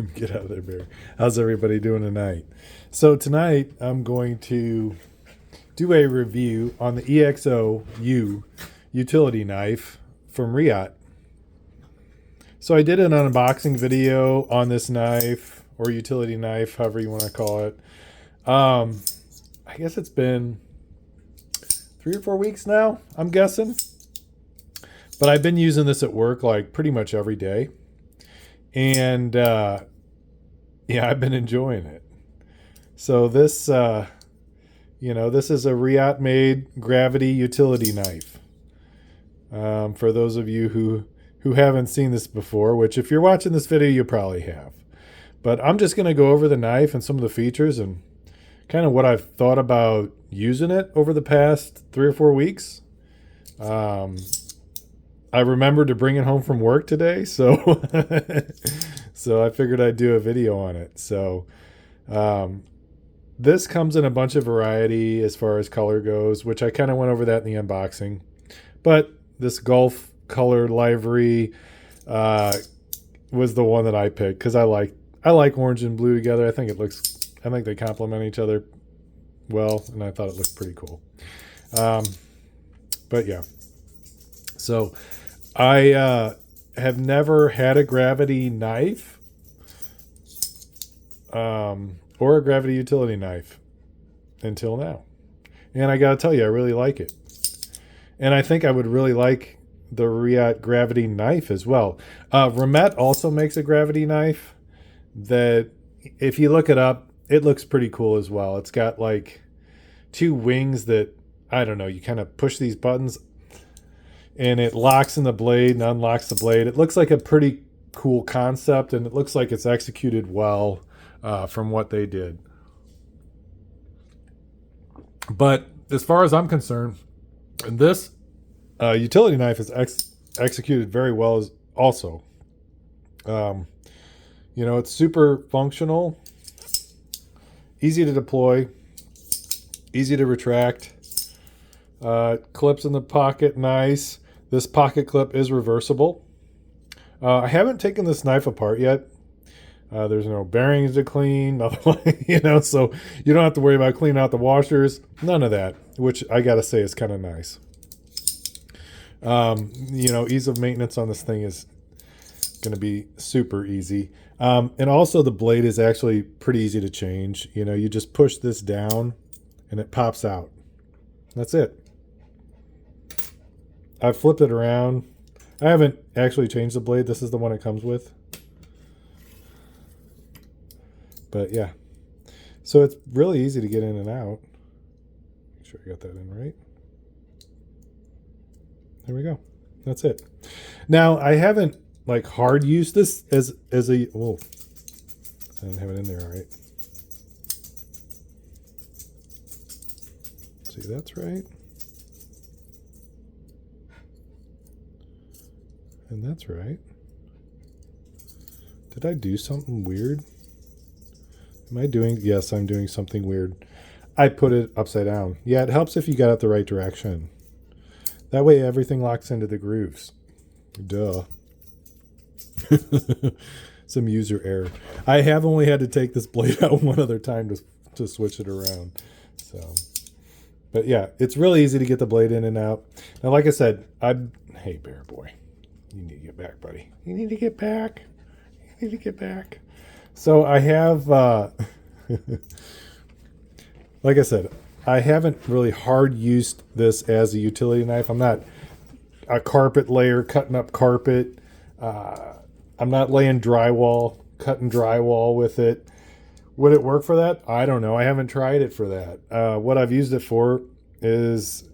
Get out of there, Bear. How's everybody doing tonight? So tonight I'm going to do a review on the EXO-U utility knife from Reate. So I did an unboxing video on this knife, or utility knife, however you want to call it. I guess it's been 3 or 4 weeks now, I'm guessing. But I've been using this at work like pretty much every day. And yeah, I've been enjoying it. So this, this is a Reate made gravity utility knife. For those of you who haven't seen this before, which if you're watching this video, you probably have. But I'm just going to go over the knife and some of the features and kind of what I've thought about using it over the past 3 or 4 weeks. I remembered to bring it home from work today, so so I figured I'd do a video on it. So this comes in a bunch of variety as far as color goes, which I kind of went over that in the unboxing. But this Gulf color livery was the one that I picked because I like orange and blue together. I think they complement each other well, and I thought it looked pretty cool. But yeah, so I have never had a gravity knife or a gravity utility knife until now. And I got to tell you, I really like it. And I think I would really like the Reate gravity knife as well. Reate also makes a gravity knife that, if you look it up, it looks pretty cool as well. It's got like 2 wings that, I don't know, you kind of push these buttons and it locks in the blade and unlocks the blade. It looks like a pretty cool concept, and it looks like it's executed well from what they did. But as far as I'm concerned, this utility knife is executed very well as also. It's super functional, easy to deploy, easy to retract, clips in the pocket, nice. This pocket clip is reversible. I haven't taken this knife apart yet. There's no bearings to clean, nothing, so you don't have to worry about cleaning out the washers. None of that, which I got to say is kind of nice. Ease of maintenance on this thing is going to be super easy. And also the blade is actually pretty easy to change. You just push this down and it pops out. That's it. I've flipped it around. I haven't actually changed the blade. This is the one it comes with. But yeah. So it's really easy to get in and out. Make sure I got that in right. There we go. That's it. Now, I haven't hard used this as a... Oh, I didn't have it in there all right. See, that's right. And that's right. Did I do something weird? Yes, I'm doing something weird. I put it upside down. Yeah, it helps if you got it the right direction. That way everything locks into the grooves. Duh. Some user error. I have only had to take this blade out one other time to switch it around. So, but yeah, it's really easy to get the blade in and out. Now, like I said, hey, Bear Boy. You need to get back, buddy. You need to get back. You need to get back. So I have, like I said, I haven't really hard used this as a utility knife. I'm not a carpet layer cutting up carpet. I'm not laying drywall, cutting drywall with it. Would it work for that? I don't know. I haven't tried it for that. What I've used it for is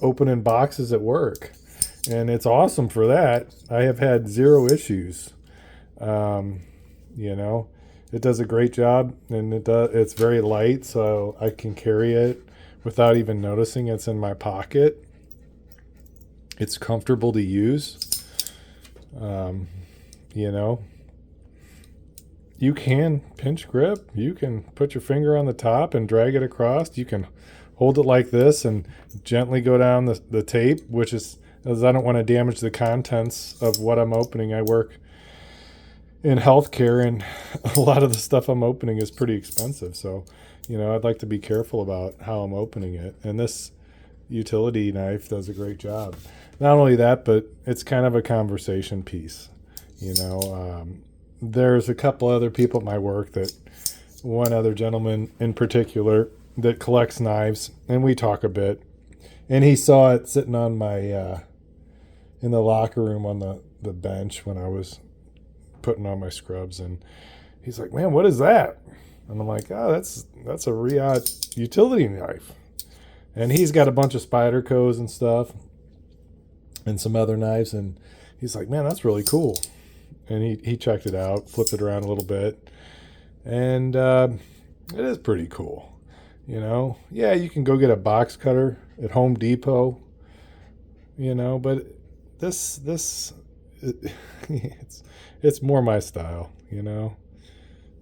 opening boxes at work. And it's awesome for that. I have had 0 issues. It does a great job, and it's very light, so I can carry it without even noticing it's in my pocket. It's comfortable to use. You can pinch grip. You can put your finger on the top and drag it across. You can hold it like this and gently go down the tape, which is, as I don't want to damage the contents of what I'm opening. I work in healthcare, and a lot of the stuff I'm opening is pretty expensive. So, I'd like to be careful about how I'm opening it. And this utility knife does a great job. Not only that, but it's kind of a conversation piece. There's a couple other people at my work, that one other gentleman in particular that collects knives, and we talk a bit. And he saw it sitting on my in the locker room on the bench when I was putting on my scrubs, and he's like, "Man, what is that?" And I'm like, "Oh, that's a Reate utility knife." And he's got a bunch of Spydercos and stuff and some other knives, and he's like, "Man, that's really cool." And he checked it out, flipped it around a little bit, and it is pretty cool. Yeah, you can go get a box cutter at Home Depot, but this it's more my style.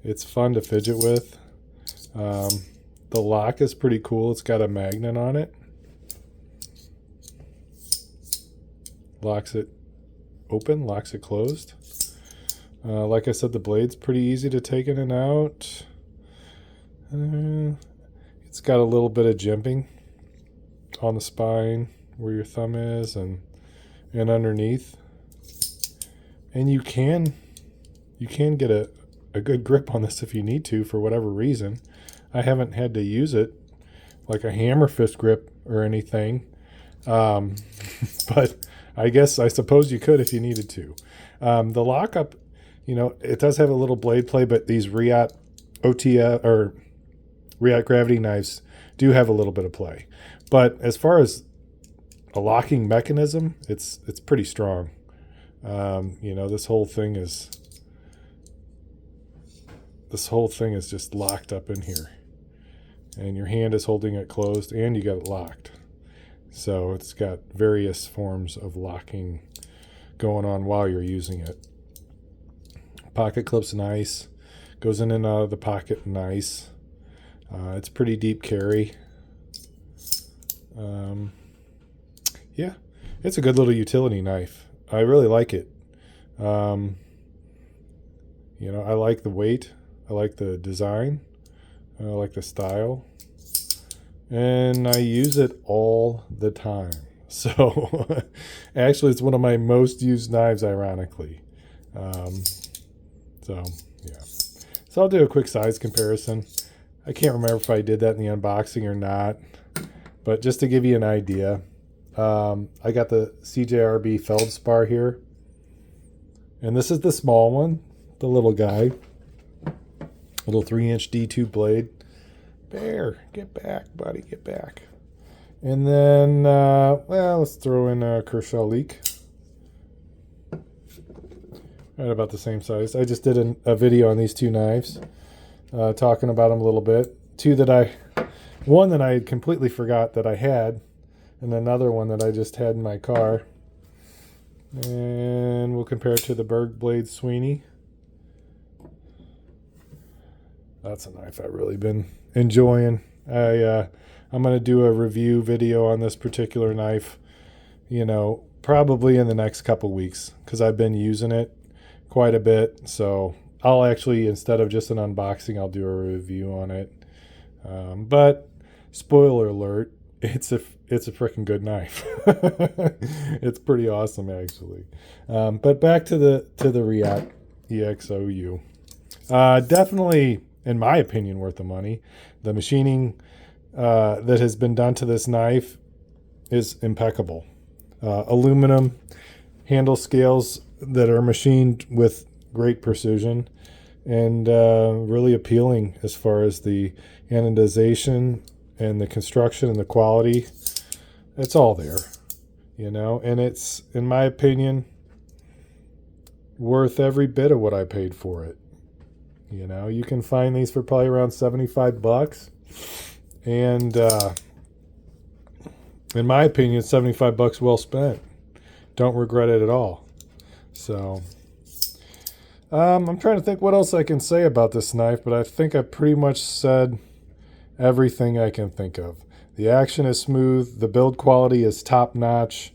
It's fun to fidget with. The lock is pretty cool. It's got a magnet on it. Locks it open, locks it closed. Like I said, the blade's pretty easy to take in and out. It's got a little bit of jimping on the spine where your thumb is, and underneath. And you can get a good grip on this if you need to, for whatever reason. I haven't had to use it like a hammer fist grip or anything. But I suppose you could if you needed to. The lockup, it does have a little blade play, but these Reate OTF or Reate gravity knives do have a little bit of play. But as far as a locking mechanism, it's pretty strong. This whole thing is just locked up in here, and your hand is holding it closed, and you got it locked. So it's got various forms of locking going on while you're using it. Pocket clip's nice, goes in and out of the pocket nice. It's pretty deep carry. Yeah, it's a good little utility knife. I really like it. I like the weight. I like the design. I like the style. And I use it all the time. So actually, it's one of my most used knives, ironically. So I'll do a quick size comparison. I can't remember if I did that in the unboxing or not, but just to give you an idea, I got the CJRB Feldspar here, and this is the small one, the little guy, little 3-inch D2 blade. Bear, get back, buddy, get back. And then, let's throw in a Kershaw Leak. Right about the same size. I just did a video on these two knives, talking about them a little bit. One that I completely forgot that I had, and another one that I just had in my car. And we'll compare it to the Berg Blade Sweeney. That's a knife I've really been enjoying. I'm going to do a review video on this particular knife, probably in the next couple weeks, because I've been using it quite a bit. So I'll actually, instead of just an unboxing, I'll do a review on it. But spoiler alert, it's a freaking good knife. It's pretty awesome, actually. But back to the Reate EXOU. Definitely, in my opinion, worth the money. The machining that has been done to this knife is impeccable. Aluminum handle scales that are machined with great precision, and really appealing as far as the anodization and the construction and the quality. It's all there, and it's, in my opinion, worth every bit of what I paid for it. You can find these for probably around $75, and in my opinion, $75 well spent. Don't regret it at all. So I'm trying to think what else I can say about this knife, but I think I pretty much said everything I can think of. The action is smooth. The build quality is top notch.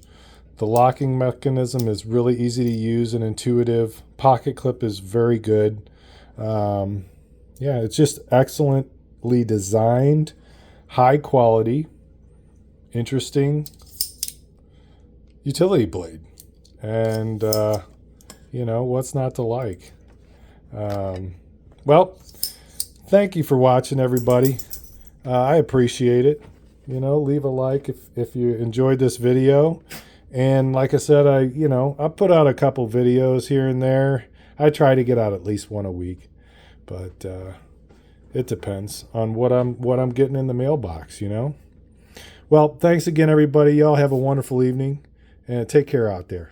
The locking mechanism is really easy to use and intuitive. Pocket clip is very good. Yeah, it's just excellently designed, high quality, interesting utility blade. And, what's not to like? Well, thank you for watching, everybody. I appreciate it. Leave a like if you enjoyed this video. And like I said, I put out a couple videos here and there. I try to get out at least one a week, but it depends on what I'm getting in the mailbox. Well, thanks again, everybody. Y'all have a wonderful evening, and take care out there.